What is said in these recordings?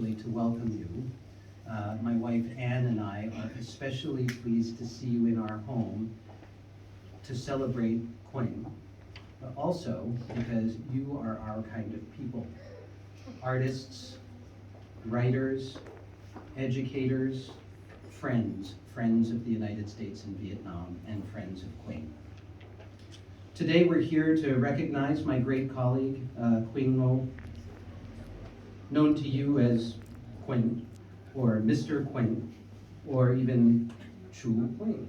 especially to welcome you. My wife Anne and I are especially pleased to see you in our home to celebrate Quynh, but also because you are our kind of people. Artists, writers, educators, friends of the United States and Vietnam, and friends of Quynh. Today we're here to recognize my great colleague, Quynh Ngo, known to you as Quynh, or Mr. Quynh, or even Chu Quynh.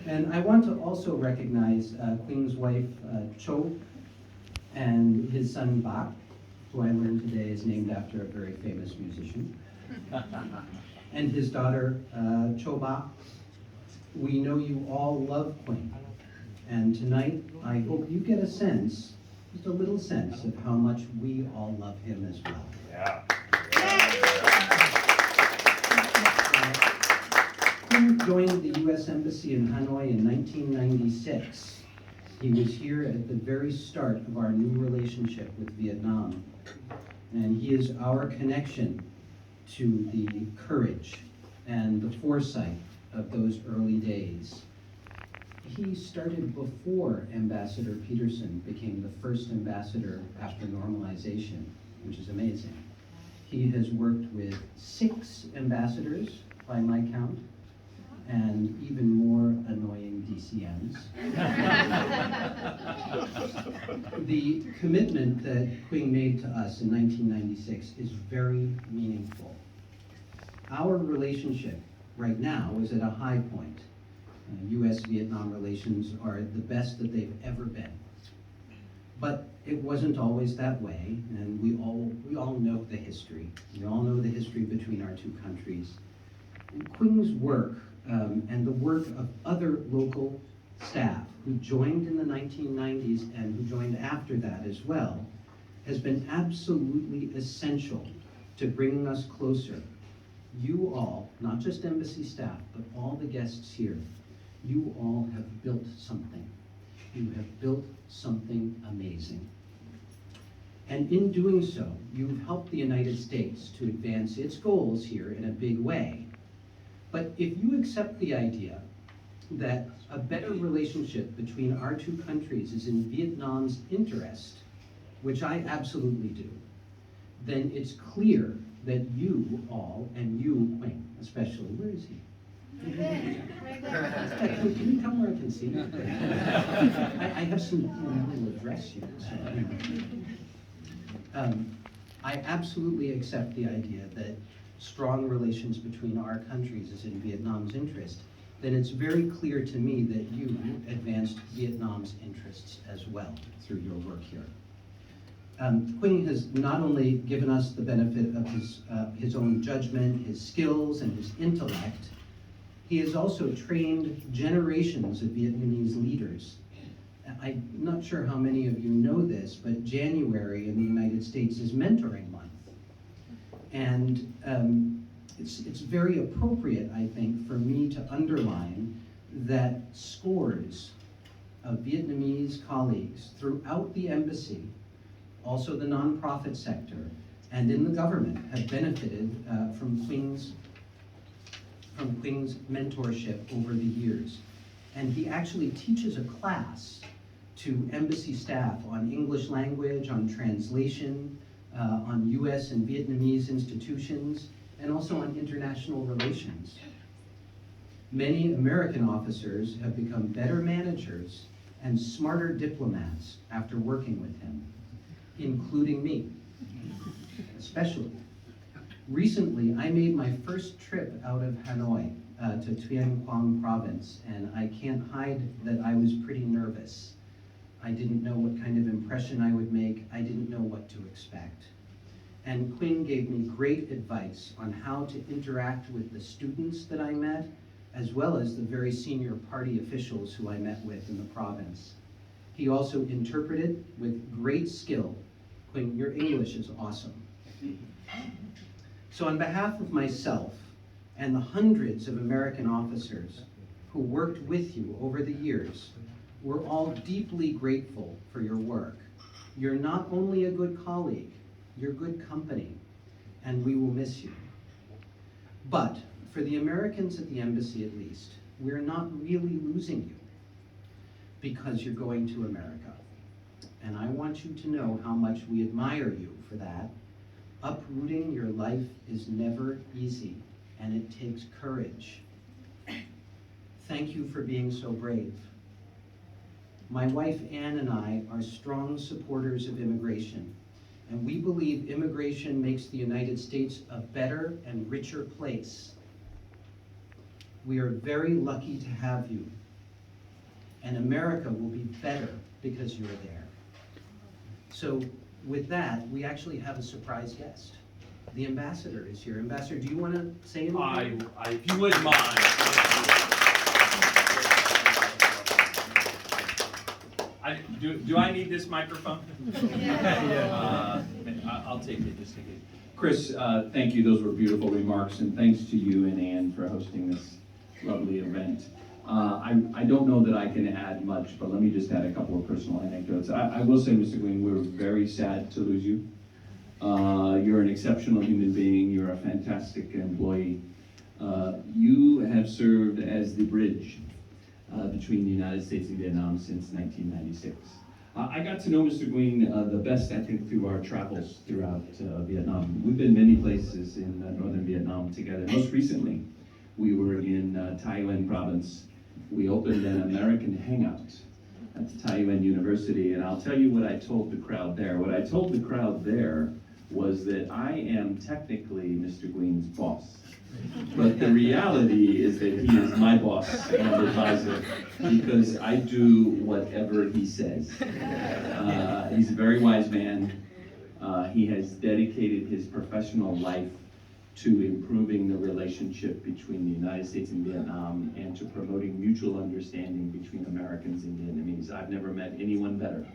And I want to also recognize Quynh's wife, Cho, and his son, Bach, who I learned today is named after a very famous musician, and his daughter, Cho Bach. We know you all love Quynh, and tonight I hope you get a sense, just a little sense, of how much we all love him as well. Yeah. Quynh joined the U.S. Embassy in Hanoi in 1996. He was here at the very start of our new relationship with Vietnam, and he is our connection to the courage and the foresight of those early days. He started before Ambassador Peterson became the first ambassador after normalization, which is amazing. He has worked with 6 ambassadors, by my count, and even more annoying DCMs. The commitment that Quynh made to us in 1996 is very meaningful. Our relationship right now is at a high point. U.S.-Vietnam relations are the best that they've ever been. But it wasn't always that way, and we all know the history. We all know the history between our two countries. And Quynh's work and the work of other local staff who joined in the 1990s and who joined after that as well has been absolutely essential to bringing us closer. You all, not just embassy staff, but all the guests here, you all have built something. You have built something amazing. And in doing so, you've helped the United States to advance its goals here in a big way. But if you accept the idea that a better relationship between our two countries is in Vietnam's interest, which I absolutely do, then it's clear that you all, and you, Quynh, especially, where is he? Can you come where I can see you? I have some little address here. So, I absolutely accept the idea that strong relations between our countries is in Vietnam's interest. Then it's very clear to me that you advanced Vietnam's interests as well through your work here. Quynh has not only given us the benefit of his own judgment, his skills, and his intellect, he has also trained generations of Vietnamese leaders. I'm not sure how many of you know this, but January in the United States is Mentoring Month. And it's very appropriate, I think, for me to underline that scores of Vietnamese colleagues throughout the embassy, also the nonprofit sector, and in the government have benefited from Quyhnh's mentorship over the years. And he actually teaches a class to embassy staff on English language, on translation, on US and Vietnamese institutions, and also on international relations. Many American officers have become better managers and smarter diplomats after working with him, including me, especially. Recently, I made my first trip out of Hanoi to Tuyên Quang province, and I can't hide that I was pretty nervous. I didn't know what kind of impression I would make. I didn't know what to expect. And Quynh gave me great advice on how to interact with the students that I met, as well as the very senior party officials who I met with in the province. He also interpreted with great skill. Quynh, your English is awesome. So on behalf of myself and the hundreds of American officers who worked with you over the years, we're all deeply grateful for your work. You're not only a good colleague, you're good company, and we will miss you. But for the Americans at the embassy at least, we're not really losing you because you're going to America. And I want you to know how much we admire you for that. Uprooting your life is never easy, and it takes courage. Thank you for being so brave. My wife Ann and I are strong supporters of immigration, and we believe immigration makes the United States a better and richer place. We are very lucky to have you, and America will be better because you're there. So with that, we actually have a surprise guest. The ambassador is here. Ambassador, do you want to say anything? If you wouldn't mind. Do I need this microphone? I'll take it, just take it. Chris, thank you. Those were beautiful remarks, and thanks to you and Ann for hosting this lovely event. I don't know that I can add much, but let me just add a couple of personal anecdotes. I will say, Mr. Quynh, we're very sad to lose you. You're an exceptional human being. You're a fantastic employee. You have served as the bridge between the United States and Vietnam since 1996. I got to know Mr. Quynh the best, I think, through our travels throughout Vietnam. We've been many places in northern Vietnam together. Most recently, we were in Tay Nguyen province. We opened an American hangout at Tay Nguyen University, and I'll tell you what I told the crowd there. What I told the crowd there was that I am technically Mr. Quynh boss. But the reality is that he is my boss and advisor because I do whatever he says. He's a very wise man. He has dedicated his professional life to improving the relationship between the United States and Vietnam and to promoting mutual understanding between Americans and Vietnamese. I've never met anyone better.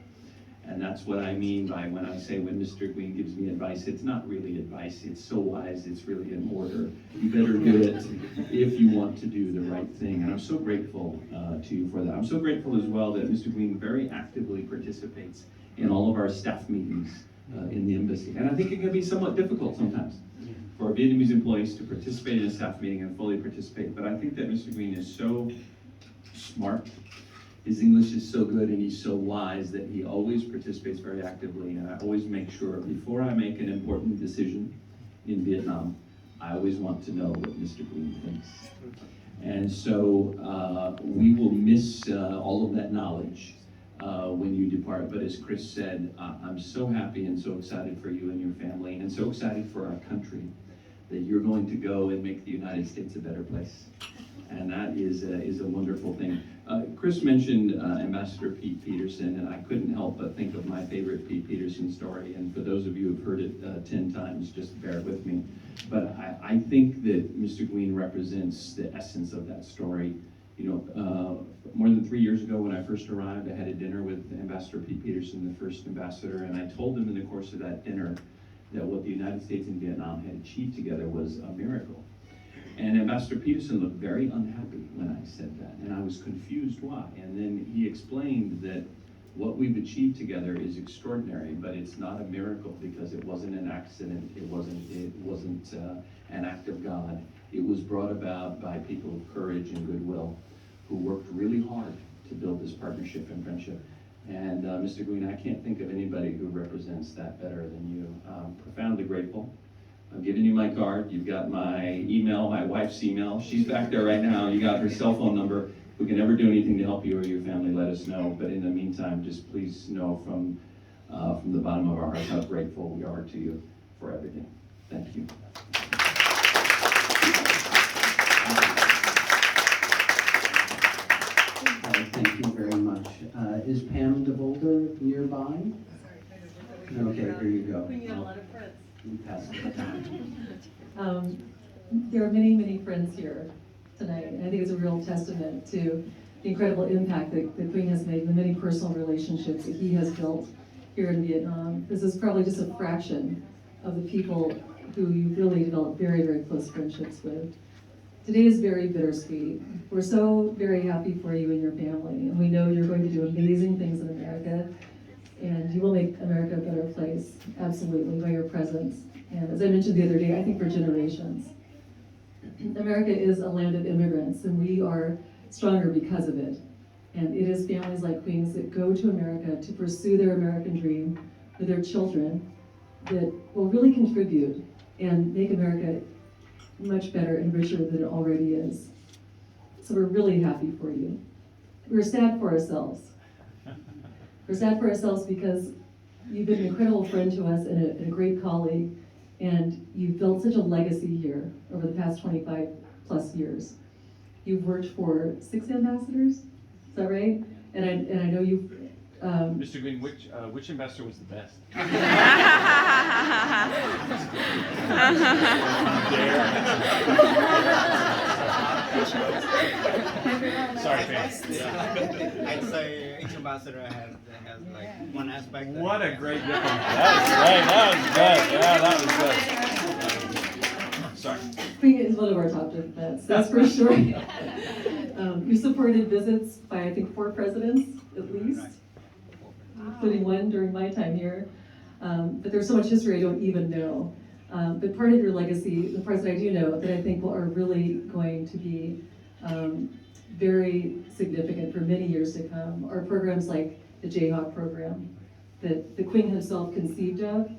And that's what I mean by when I say when Mr. Quynh gives me advice, it's not really advice, it's so wise, it's really an order. You better do it if you want to do the right thing. And I'm so grateful to you for that. I'm so grateful as well that Mr. Quynh very actively participates in all of our staff meetings in the embassy. And I think it can be somewhat difficult sometimes for Vietnamese employees to participate in a staff meeting and fully participate. But I think that Mr. Quynh is so smart. His English is so good and he's so wise that he always participates very actively, and I always make sure before I make an important decision in Vietnam, I always want to know what Mr. Quynh thinks. And so we will miss all of that knowledge when you depart, but as Chris said, I'm so happy and so excited for you and your family and so excited for our country that you're going to go and make the United States a better place. And that is a wonderful thing. Chris mentioned Ambassador Pete Peterson, and I couldn't help but think of my favorite Pete Peterson story. And for those of you who've heard it 10 times, just bear with me. But I think that Mr. Quynh represents the essence of that story. You know, more than 3 years ago when I first arrived, I had a dinner with Ambassador Pete Peterson, the first ambassador, and I told him in the course of that dinner that what the United States and Vietnam had achieved together was a miracle. And Ambassador Peterson looked very unhappy when I said that, and I was confused why. And then he explained that what we've achieved together is extraordinary, but it's not a miracle because it wasn't an accident, it wasn't an act of God. It was brought about by people of courage and goodwill who worked really hard to build this partnership and friendship. And Mr. Quynh, I can't think of anybody who represents that better than you. Profoundly grateful. I'm giving you my card. You've got my email, my wife's email. She's back there right now. You got her cell phone number. If we can ever do anything to help you or your family, let us know. But in the meantime, just please know from the bottom of our hearts how grateful we are to you for everything. Thank you. Thank you very much. Is Pam DeVolder nearby? Okay, here you go. We get a lot of friends. You pass it down. There are many, many friends here tonight, and I think it's a real testament to the incredible impact that Quynh has made and the many personal relationships that he has built here in Vietnam. This is probably just a fraction of the people who you really developed very, very close friendships with. Today is very bittersweet. We're so very happy for you and your family, and we know you're going to do amazing things in America. And you will make America a better place, absolutely, by your presence. And as I mentioned the other day, I think for generations. America is a land of immigrants, and we are stronger because of it. And it is families like Queen's that go to America to pursue their American dream with their children that will really contribute and make America much better and richer than it already is. So we're really happy for you. We're sad for ourselves. We're sad for ourselves because you've been an incredible friend to us and a great colleague, and you've built such a legacy here over the past 25 plus years. You've worked for 6 ambassadors, is that right? And I know you've... Mr. Green, which ambassador was the best? Sorry, fans. I'd say each ambassador has like one aspect. What a great difference. That was good. Sorry. Quynh is one of our top defense, that's for sure. You supported visits by, I think, 4 presidents, at least, including one during my time here. But there's so much history I don't even know. But part of your legacy, the parts that I do know, that I think are really going to be very significant for many years to come, are programs like the Jayhawk program that the Quynh himself conceived of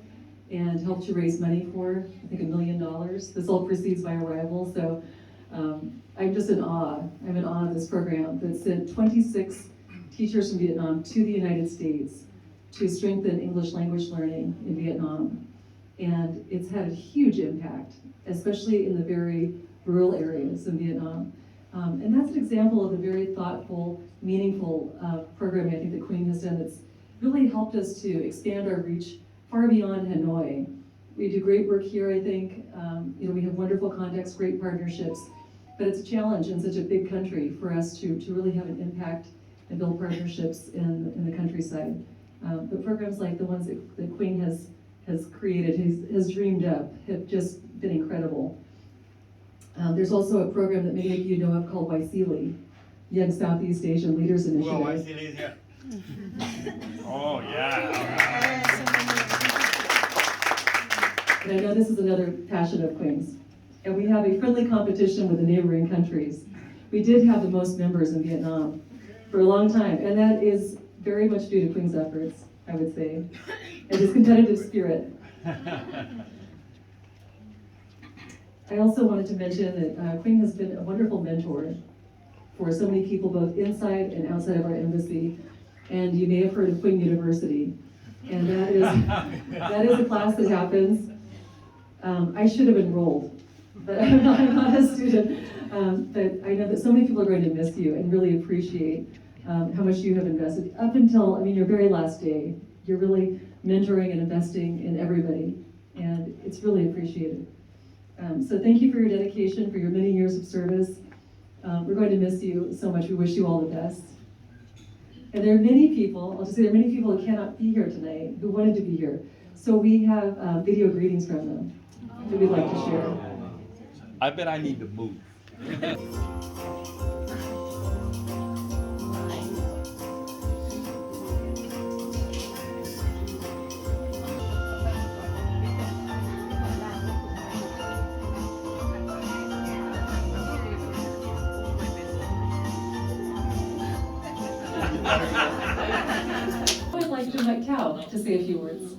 and helped to raise money for, I think $1 million. This all proceeds by arrival, so I'm just in awe. I'm in awe of this program that sent 26 teachers from Vietnam to the United States to strengthen English language learning in Vietnam. And it's had a huge impact, especially in the very rural areas in Vietnam. And that's an example of a very thoughtful, meaningful program I think that Quynh has done that's really helped us to expand our reach far beyond Hanoi. We do great work here, I think. We have wonderful contacts, great partnerships, but it's a challenge in such a big country for us to really have an impact and build partnerships in the countryside. But programs like the ones that Quynh has created, has dreamed up, have just been incredible. There's also a program that many of you know of called Waisili, Young Southeast Asian Leaders Initiative. Well, Waisili is here. Oh, yeah. And I know this is another passion of Queen's. And we have a friendly competition with the neighboring countries. We did have the most members in Vietnam for a long time, and that is very much due to Queen's efforts, I would say, and his competitive spirit. I also wanted to mention that Quynh has been a wonderful mentor for so many people, both inside and outside of our embassy. And you may have heard of Quynh University. And that is a class that happens. I should have enrolled, but I'm not a student. But I know that so many people are going to miss you and really appreciate how much you have invested up until, your very last day. You're really mentoring and investing in everybody, and it's really appreciated. So thank you for your dedication, for your many years of service. We're going to miss you so much. We wish you all the best. And there are many people, I'll just say there are many people who cannot be here tonight, who wanted to be here. So we have video greetings from them that we'd like to share. I bet I need to move. I would like to invite Cal to say a few words.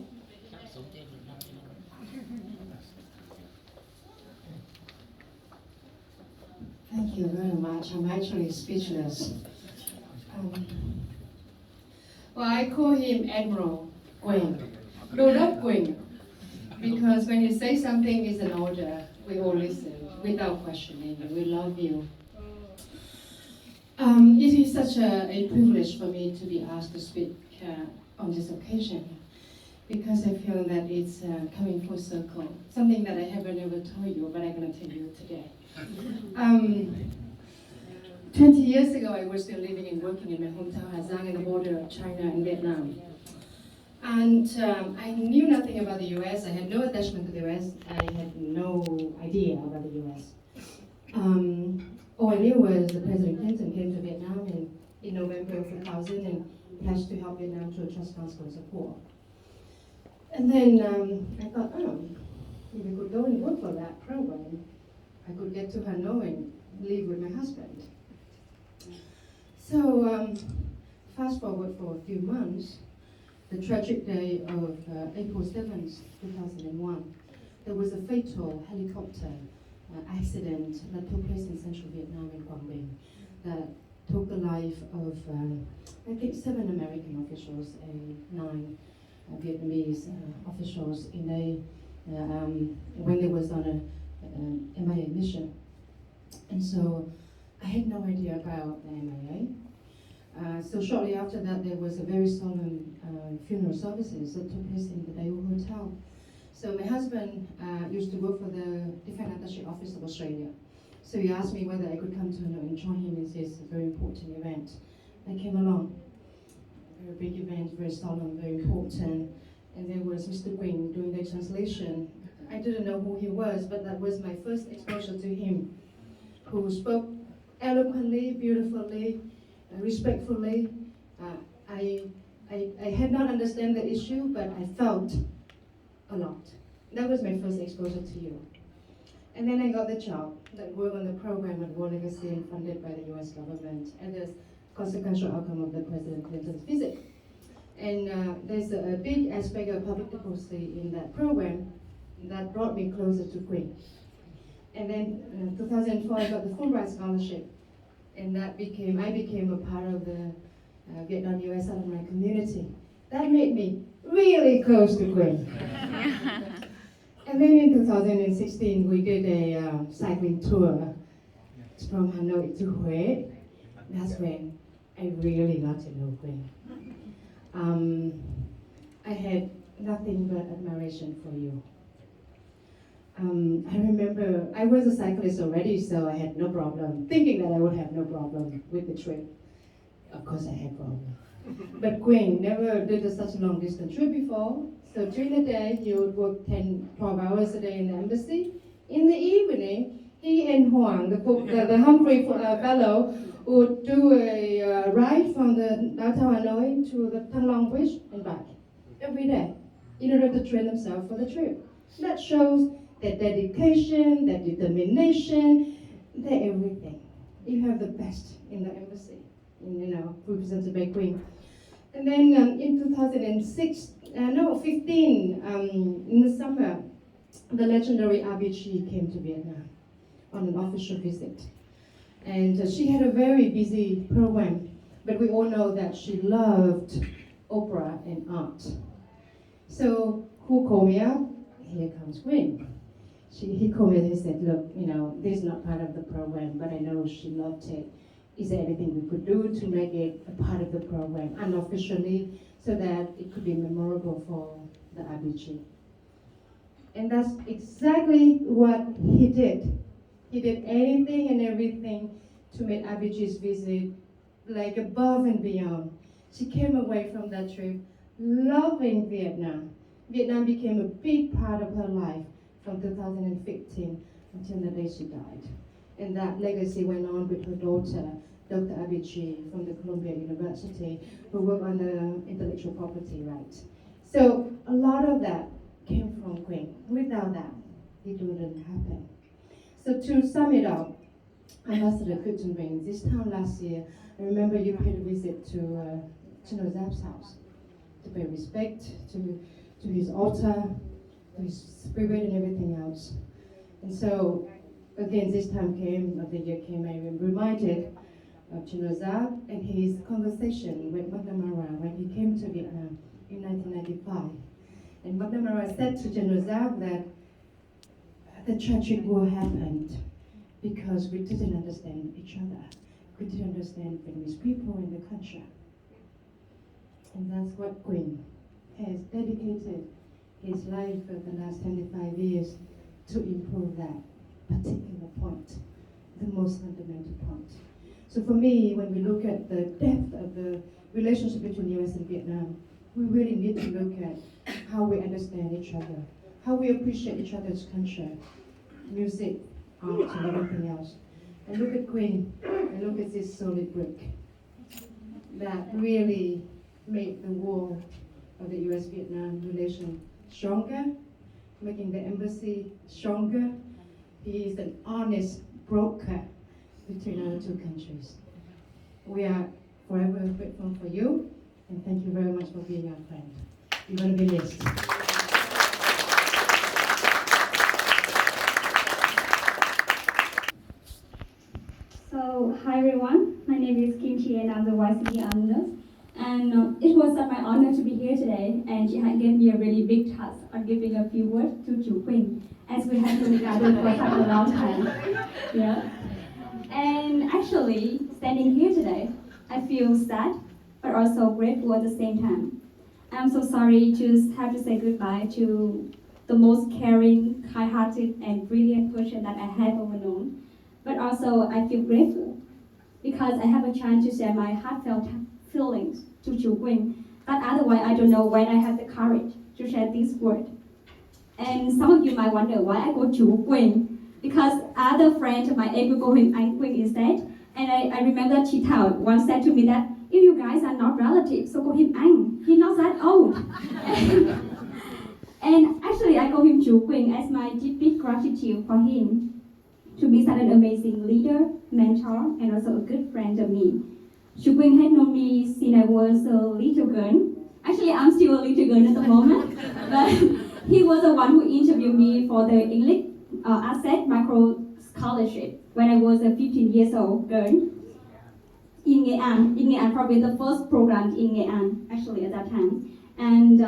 Thank you very much. I'm actually speechless. Well, I call him Admiral Quynh, Lord Quynh, because when you say something is an order, we all listen without questioning. We love you. It is such a privilege for me to be asked to speak on this occasion, because I feel that it's coming full circle, something that I haven't ever told you, but I'm going to tell you today. 20 years ago, I was still living and working in my hometown, Ha Giang, on the border of China and Vietnam. And I knew nothing about the US. I had no attachment to the US. I had no idea about the US. All I knew was that President Clinton came to Vietnam in November of 2000, and pledged to help Vietnam to trust consequences of war. And then I thought, oh, if I could go and work for that program, I could get to Hanoi and live with my husband. So fast forward for a few months, the tragic day of April 7th, 2001, there was a fatal helicopter accident that took place in central Vietnam in Quang Binh that took the life of, I think, 7 American officials and 9 Vietnamese officials in when they was on a MIA mission. And so I had no idea about the MIA. So shortly after that, there was a very solemn funeral services that took place in the Daewoo Hotel. So my husband used to work for the Defense Attaché Office of Australia. So he asked me whether I could come to Hanoi and join him in this very important event. I came along. Very big event, very solemn, very important. And there was Mr. Quynh doing the translation. I didn't know who he was, but that was my first exposure to him, who spoke eloquently, beautifully, respectfully. I had not understand the issue, but I felt a lot. That was my first exposure to you. And then I got the job that worked on the program at War Legacy funded by the US government and the consequential outcome of the President Clinton's visit. And there's a big aspect of public diplomacy in that program that brought me closer to Quynh. And then in 2004, I got the Fulbright Scholarship, and I became a part of the Vietnam US alumni community. That made me really close to Quynh. And then in 2016, we did a cycling tour from Hanoi to Hue. That's when I really got to know Quynh. I had nothing but admiration for you. I remember I was a cyclist already, so I had no problem, thinking that I would have no problem with the trip. Of course I had problems. But Quynh never did such a long distance trip before. So during the day, he would work 12 hours a day in the embassy. In the evening, he and Huang, the Humphrey fellow, would do a ride from the downtown Hanoi to the Thăng Long Bridge and back every day in order to train themselves for the trip. That shows their dedication, their determination, their everything. You have the best in the embassy, represented by Quynh. And then in 2015, in the summer, the legendary RBG came to Vietnam on an official visit. And she had a very busy program, but we all know that she loved opera and art. So who called me up? Here comes Quynh. He called me and he said, look, this is not part of the program, but I know she loved it. Is there anything we could do to make it a part of the program unofficially so that it could be memorable for the RBG? And that's exactly what he did. He did anything and everything to make RBG's visit like above and beyond. She came away from that trip loving Vietnam. Vietnam became a big part of her life from 2015 until the day she died. And that legacy went on with her daughter, Dr. RBG from the Columbia University, who worked on the intellectual property rights. So a lot of that came from Quynh. Without that, it wouldn't happen. So to sum it up, Ambassador Quynh Ngo, this time last year, I remember you paid a visit to Quynh Ngo's house to pay respect to his altar, to his spirit and everything else. And so, again, this time came, the year came, I am reminded of Quynh Ngo and his conversation with McNamara when he came to Vietnam in 1995. And McNamara said to Quynh Ngo that the tragic war happened because we didn't understand each other. We didn't understand Vietnamese people in the country. And that's what Quynh has dedicated his life for the last 25 years to improve that particular point, the most fundamental point. So for me, when we look at the depth of the relationship between US and Vietnam, we really need to look at how we understand each other, how we appreciate each other's culture, music, art, and everything else. And look at Quynh, and look at this solid brick that really made the war of the US-Vietnam relation stronger, making the embassy stronger. He is an honest broker between our two countries. We are forever grateful for you, and thank you very much for being our friend. You're going to be missed. So, hi everyone, my name is Kim Chi and I'm the YCD alumnus. And it was my honor to be here today, and she had given me a really big task on giving a few words to Quynh, as we have been together for such a long time. Yeah. And actually, standing here today, I feel sad, but also grateful at the same time. I'm so sorry to have to say goodbye to the most caring, kind-hearted, and brilliant person that I have ever known. But also, I feel grateful because I have a chance to share my heartfelt feelings to Quynh. But otherwise, I don't know when I have the courage to share this word. And some of you might wonder why I go Quynh, because other friends of my age will call him Quynh instead. And I remember Chi Thao once said to me that if you guys are not relatives, so call him Anh. He's not that old. And actually, I call him Quynh as my deep gratitude for him to be such an amazing leader, mentor, and also a good friend of me. Quynh had known me since I was a little girl. Actually, I'm still a little girl at the moment, but he was the one who interviewed me for the English Asset Micro Scholarship when I was a 15 years old girl in Nghệ An, probably the first program in Nghệ An, actually at that time. And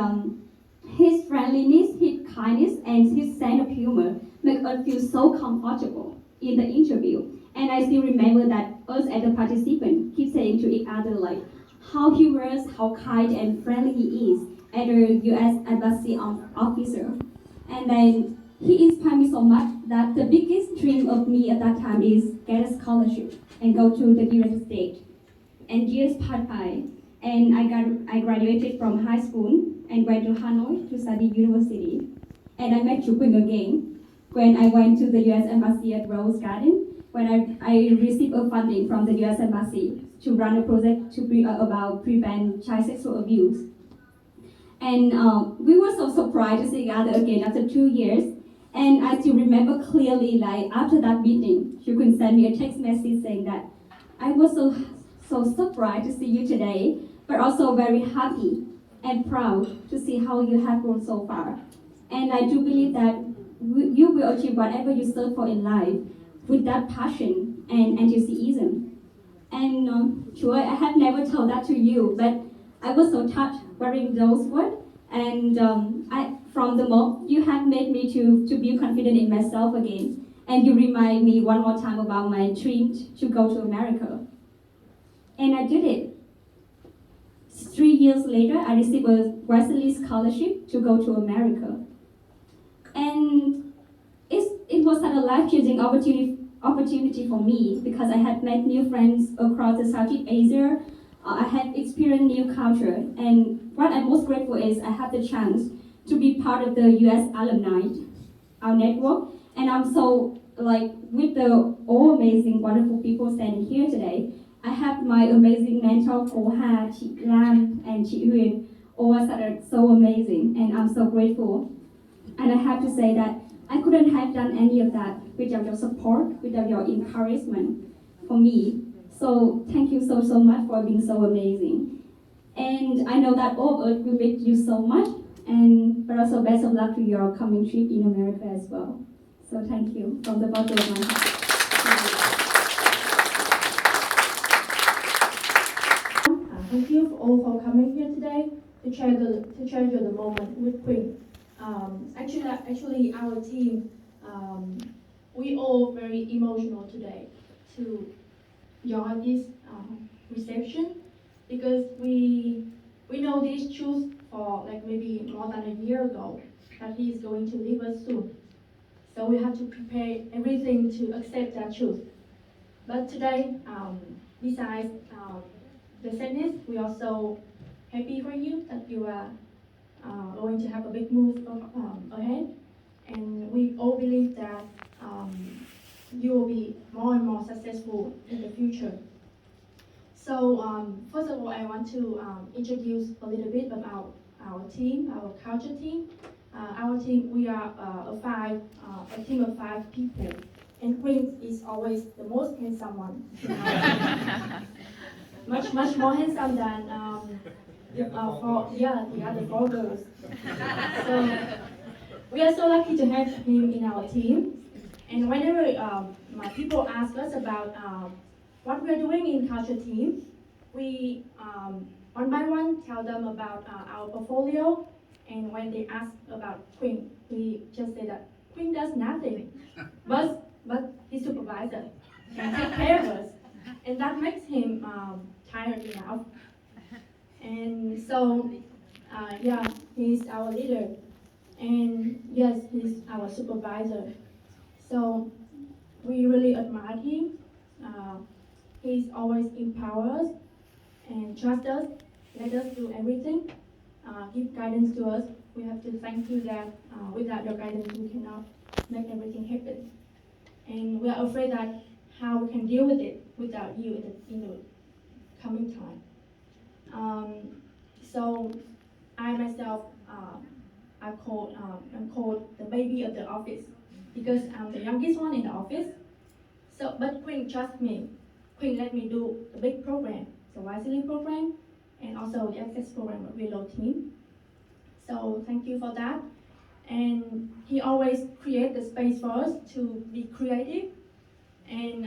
his friendliness, his kindness, and his sense of humor make us feel so comfortable in the interview. And I still remember that us as a participant keep saying to each other like how humorous, how kind and friendly he is as a US Embassy officer. And then he inspired me so much that the biggest dream of me at that time is get a scholarship and go to the United States. And years passed by, and I graduated from high school and went to Hanoi to study university. And I met Quynh again when I went to the US Embassy at Rose Garden, when I received a funding from the US Embassy to run a project about prevent child sexual abuse. And we were so surprised to see each other again after 2 years. And I still remember clearly, like after that meeting, Quynh sent me a text message saying that I was so surprised to see you today, but also very happy and proud to see how you have grown so far. And I do believe that you will achieve whatever you search for in life with that passion and enthusiasm. And sure, I have never told that to you, but I was so touched wearing those words. And from the moment you have made me to be confident in myself again. And you remind me one more time about my dream to go to America. And I did it. 3 years later, I received a Wesley scholarship to go to America. And it was such a life-changing opportunity for me because I had met new friends across the Southeast Asia. I had experienced new culture, and what I'm most grateful is I had the chance to be part of the US alumni, our network, and I'm so with the all amazing, wonderful people standing here today. I have my amazing mentor, Cô Ha, Chị Lam, and Chị Huyền, all are so amazing, and I'm so grateful. And I have to say that I couldn't have done any of that without your support, without your encouragement for me. So thank you so much for being so amazing. And I know that all of us will miss you so much, but also best of luck to your coming trip in America as well. So thank you from the bottom of my heart. Thank you all for coming here today to treasure the moment with Quynh. Actually, our team, we all very emotional today to join this reception because we know this truth for maybe more than a year ago that he is going to leave us soon. So we have to prepare everything to accept that truth. But today, besides the sadness, we are so happy for you that you are going to have a big move ahead. And we all believe that you will be more and more successful in the future. So first of all, I want to introduce a little bit about our team, our culture team. Our team, we are a team of 5 people, and Quynh is always the most handsome one. much more handsome than the other 4 girls. So we are so lucky to have him in our team. And whenever my people ask us about what we are doing in culture team, we one by one tell them about our portfolio. And when they ask about Quynh, we just say that Quynh does nothing, but his supervisor can take care of us, and that makes him tired enough. And so, he's our leader, and yes, he's our supervisor. So we really admire him. He's always empower us and trust us, let us do everything, give guidance to us. We have to thank you that without your guidance we cannot make everything happen. And we are afraid that how we can deal with it without you in the coming time. So I myself, I'm called the baby of the office because I'm the youngest one in the office. So, but Quynh trust me. Quynh let me do the big program, the Wisely program, and also the Access program of Reload team. So thank you for that. And he always create the space for us to be creative and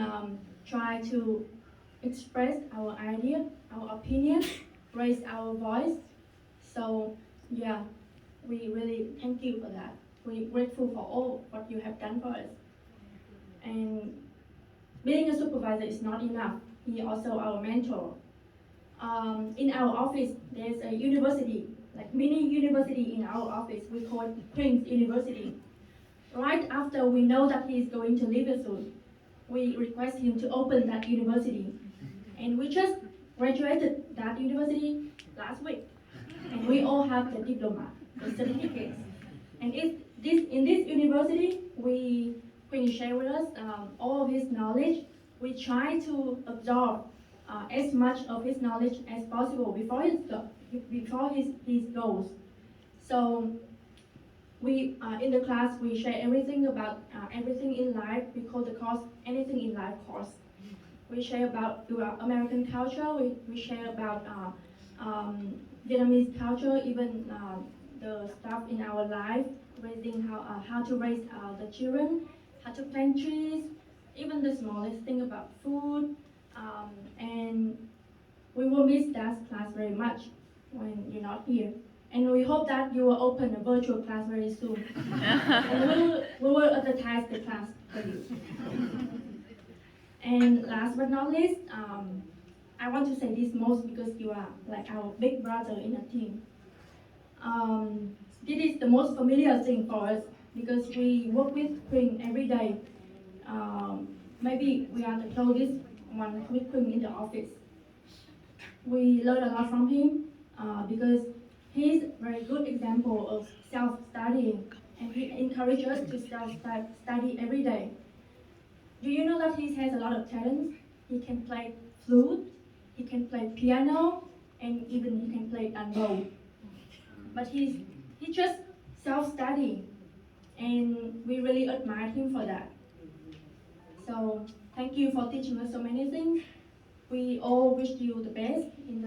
try to express our idea, our opinion, raise our voice. So yeah, we really thank you for that. We're grateful for all what you have done for us. And being a supervisor is not enough. He also our mentor. In our office, there's a university, like mini university in our office. We call it Quynh University. Right after we know that he is going to leave us soon, we request him to open that university. And we just graduated that university last week. And we all have the diploma, the certificates. And in this university, Quynh share with us all of his knowledge. We try to absorb as much of his knowledge as possible before his goals. So we in the class we share everything about everything in life. We call the course anything in life course. We share about American culture. We share about Vietnamese culture, even the stuff in our life, raising how to raise the children, how to plant trees, even the smallest thing about food. And we will miss that class very much when you're not here. And we hope that you will open a virtual class very soon. And we will advertise the class for you. And last but not least, I want to say this most because you are like our big brother in a team. This is the most familiar thing for us because we work with Quynh every day. Maybe we are the closest one with Quynh in the office. We learn a lot from him because he's a very good example of self-studying, and he encourages us to self-study every day. Do you know that he has a lot of talents? He can play flute, he can play piano, and even he can play trombone. But he just self-studying, and we really admire him for that. So thank you for teaching us so many things. We all wish you the best in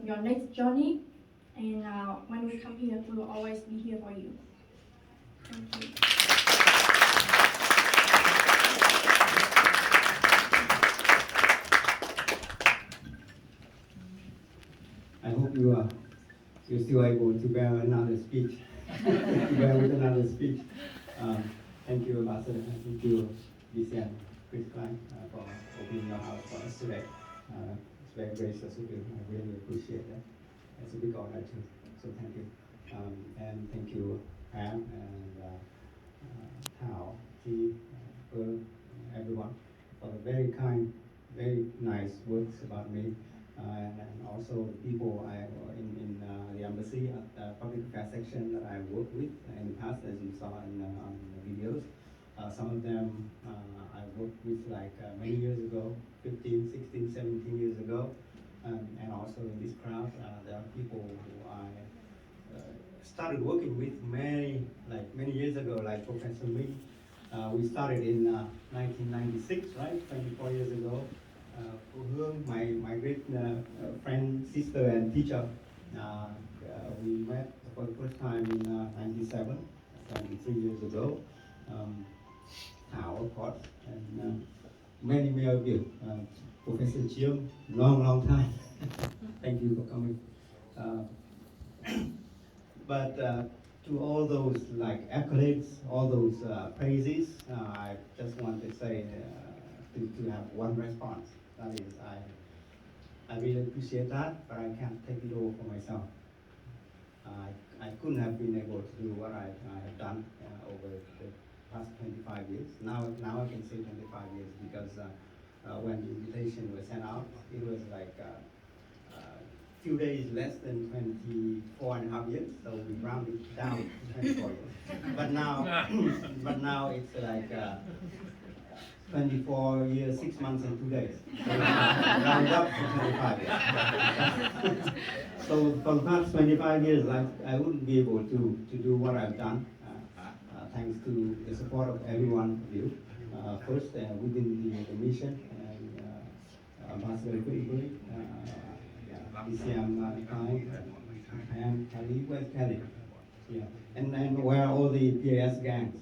your next journey. And when we come here, we will always be here for you. Thank you. I hope you're still able to bear another speech. To bear with another speech. Thank you, Ambassador. Thank you, BCN, Chris Klein, for opening your house for us today. It's very gracious of you. I really appreciate that. It's a big honor too. So thank you. And thank you, Pam and Thao, G, everyone, for the very kind, very nice words about me. And also the people in the embassy at the public affairs section that I worked with in the past, as you saw on the videos. Some of them I worked with like many years ago, 15, 16, 17 years ago. And also in this crowd, there are people who I started working with many years ago, like Professor Lee. We started in 1996, right? 24 years ago. Hương, my great friend, sister, and teacher, we met for the first time in 97, 73 years ago. Thảo, of course, and many of you. Professor Chiam, long time. Thank you for coming. But to all those like accolades, all those praises, I just want to say to have one response. That is, I really appreciate that, but I can't take it all for myself. I couldn't have been able to do what I have done over the past 25 years. Now I can say 25 years because when the invitation was sent out, it was like few days less than 24 and a half years, so we rounded down to 24 years. But now it's like 24 years, 6 months and 2 days. So round up to 25 years. So for the past 25 years, I wouldn't be able to do what I've done, thanks to the support of every one of you. First, within the mission, Ambassador Quynh, DCM Klein, and Kelly, where's Kelly? Yeah, and where are all the PAS gangs?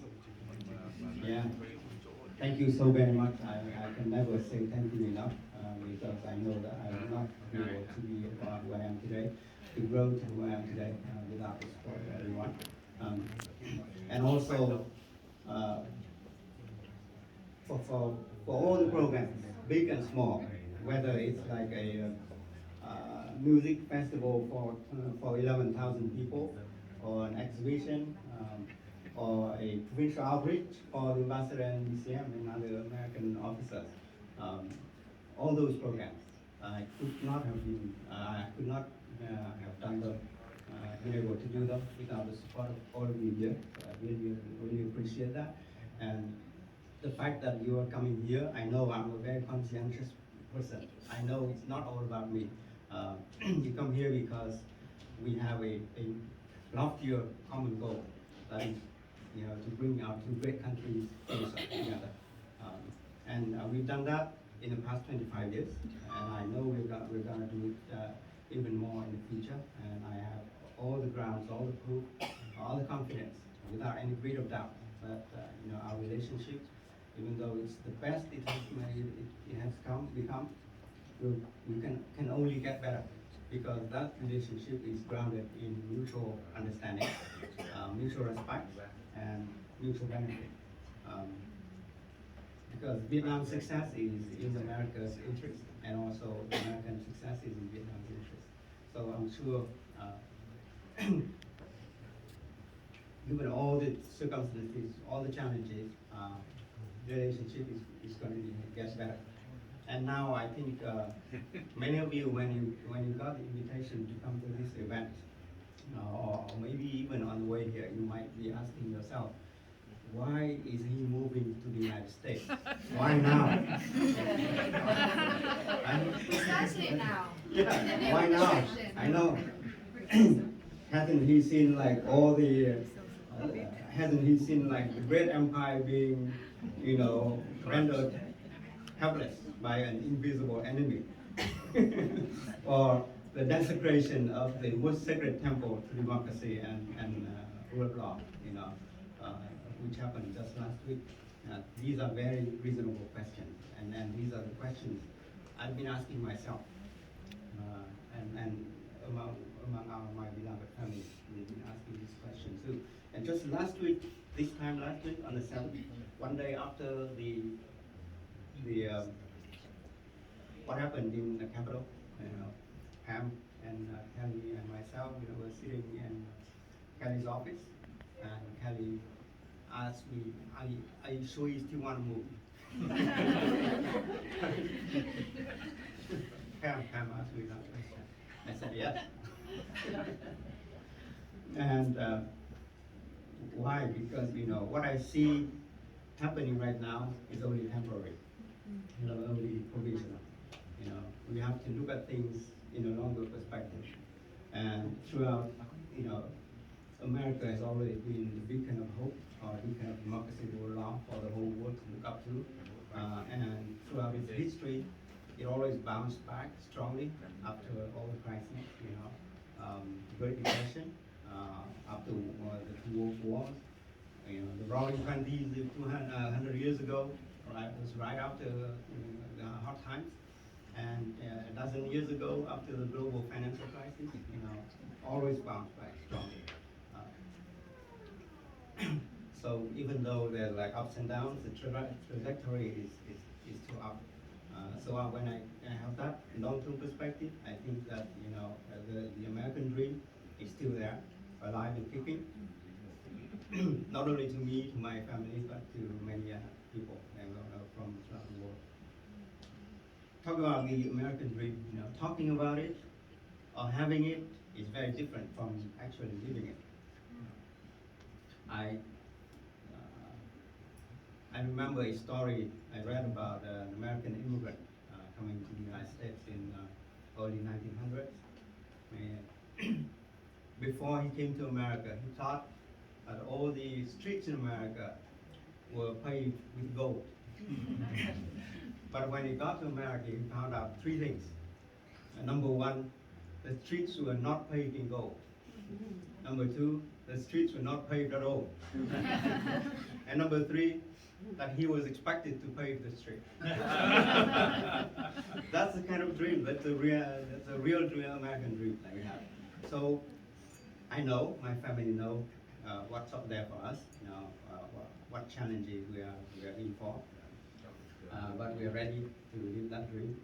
Yeah, thank you so very much. I can never say thank you enough because I know that I would not be able to be where I am today, to grow to where I am today without the support of everyone. And also for all the programs, big and small, whether it's like a music festival for 11,000 people, or an exhibition, or a provincial outreach for the ambassador and DCM and other American officers. All those programs, I could not have done them, been able to do them without the support of all of you here. So I really appreciate that. And the fact that you are coming here, I know I'm a very conscientious person. I know it's not all about me. You come here because we have a loftier common goal, that is, to bring our two great countries closer together. And we've done that in the past 25 years, and I know we're going to do it even more in the future. And I have all the grounds, all the proof, all the confidence, without any breed of doubt, that our relationship, even though it's the best it has become, we can only get better, because that relationship is grounded in mutual understanding, mutual respect, and mutual benefit. Because Vietnam's success is in America's interest, and also American success is in Vietnam's interest. So I'm sure, given all the circumstances, all the challenges, the relationship is going to get better. And now I think many of you, when you got the invitation to come to this event, or maybe even on the way here, you might be asking yourself, why is he moving to the United States? Why now? Precisely now. Yeah, why now? I know. Hasn't he seen like all the? Hasn't he seen like the great empire being, rendered helpless by an invisible enemy? Or the desecration of the most sacred temple to democracy and rule of law, which happened just last week. These are very reasonable questions, and these are the questions I've been asking myself, and among my beloved family, we've been asking these questions too. And just last week, on the 7th, one day after the what happened in the capital, Pam and Kelly and myself, were sitting in Kelly's office, and Kelly asked me, are you sure you still want to move? Pam asked me that question. I said yes. And why? Because what I see happening right now is only temporary, only provisional. We have to look at things in a longer perspective. And throughout, America has always been the beacon of hope, or beacon of democracy, rule of law for the whole world to look up to. And throughout its history, it always bounced back strongly after all the crises, Great Depression, after the two world wars. The Roaring Twenties 200 years ago, right, was right after the hard times. And a dozen years ago, after the global financial crisis, always bounced back strongly. So even though there's like ups and downs, the trajectory is still up. So when I have that long-term perspective, I think that the American dream is still there, alive and kicking. Not only to me, to my family, but to many people from throughout the world. Talk about the American dream. Talking about it or having it is very different from actually living it. I remember a story I read about an American immigrant coming to the United States in early 1900s. Before he came to America, he thought that all the streets in America were paved with gold. But when he got to America, he found out three things. Number one, the streets were not paved in gold. Number two, the streets were not paved at all. And number three, that he was expected to pave the street. That's the kind of dream, that's a real dream, American dream that we have. So I know, my family know what's up there for us, what challenges we are in for. But we are ready to live that dream,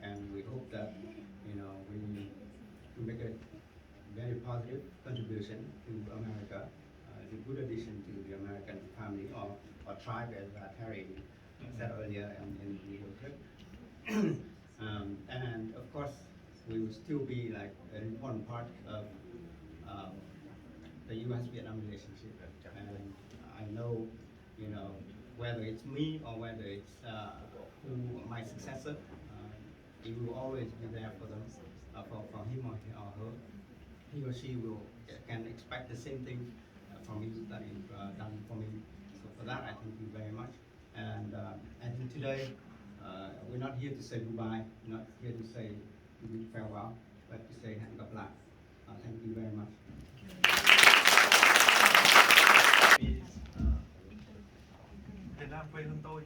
and we hope that we make a very positive contribution to America, a good addition to the American family or tribe, as Terry said earlier in the clip. And of course, we will still be like an important part of the U.S.-Vietnam relationship. And I know, whether it's me or whether it's my successor, he will always be there for them, for him or her. He or she can expect the same thing from me that is done for me. So for that, I thank you very much. And I think today, we're not here to say goodbye, not here to say farewell, but to say hẹn gặp lại. Thank you very much. Việt Nam quê hương tôi.